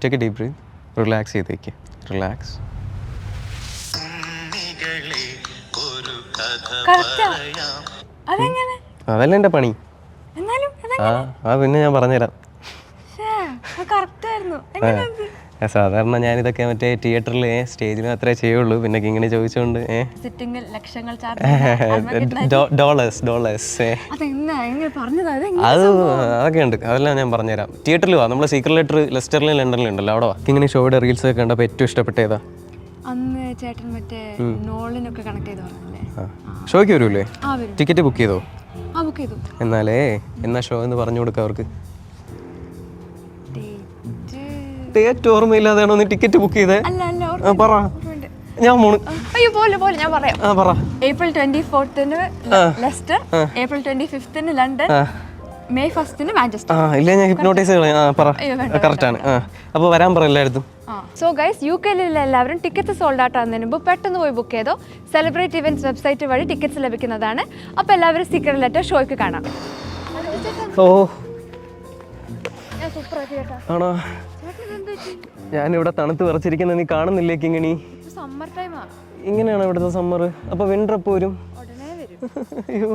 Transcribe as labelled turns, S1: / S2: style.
S1: Take a deep breath. Relax ചെയ്തേക്ക്. Relax. അതല്ല എൻ്റെ പണി. പിന്നെ ഞാൻ പറഞ്ഞുതരാം. സാധാരണ ഞാനിതൊക്കെ മറ്റേ തിയേറ്ററിൽ സ്റ്റേജിൽ മാത്രമേ ചെയ്യുള്ളൂ. പിന്നെ ഇങ്ങനെ ചോദിച്ചോണ്ട് അത് അതൊക്കെ ഉണ്ട്. അതെല്ലാം ഞാൻ പറഞ്ഞുതരാം. തിയേറ്ററിൽ വാ. നമ്മൾ സീക്രട്ട് ലെറ്റർ ലെസ്റ്ററിലും ലണ്ടനിലും ഉണ്ടല്ലോ, അവിടെ വാ. ഇങ്ങനെ ഷോയുടെ റീൽസ് ഒക്കെ കണ്ടപ്പോൾ ഏറ്റവും ഇഷ്ടപ്പെട്ട ഏതാ? ഷോയ്ക്ക് വരൂല്ലേ? ടിക്കറ്റ് ബുക്ക് ചെയ്തോ? എന്നാ ഷോ എന്ന് പറഞ്ഞു കൊടുക്കാം അവർക്ക്. ഡേറ്റ് ഓർമ്മയില്ലാതെയാണോ നീ ടിക്കറ്റ് ബുക്ക് ചെയ്തേ? പറ. ഞാൻ
S2: April 24 Leicester, April 25 London, May 1 Manchester.
S1: ഇല്ല, ഞാൻ ഹിപ്നോട്ടൈസ് കറക്റ്റ് ആണ്. അപ്പോൾ വരാൻ പറ എല്ലായിടത്തും.
S2: സോ ഗൈസ്, UK-ലുള്ള എല്ലാവരും ടിക്കറ്റ് സോൾഡ് ഔട്ട് ആകുന്നതിന് മുമ്പ് പെട്ടെന്ന് പോയി ബുക്ക് ചെയ്തോ. സെലിബ്രേറ്റ് ഇവന്റ്സ് വെബ്സൈറ്റ് വഴി ടിക്കറ്റ്സ് ലഭിക്കുന്നതാണ്. അപ്പോൾ എല്ലാവരും സീക്രട്ട് ലെറ്റർ ഷോയ്ക്ക് കാണാം.
S1: ആണോ? ഞാനിവിടെ തണുത്ത് വിറച്ചിരിക്കുന്ന നീ കാണുന്നില്ലേ കിങ്ങിണി?
S2: സമ്മർ ടൈമാ.
S1: ഇങ്ങനെയാണോ ഇവിടുത്തെ സമ്മർ? അപ്പോൾ വിന്റർ എപ്പോൾ വരും?
S2: ഉടനെ വരും.
S1: അയ്യോ.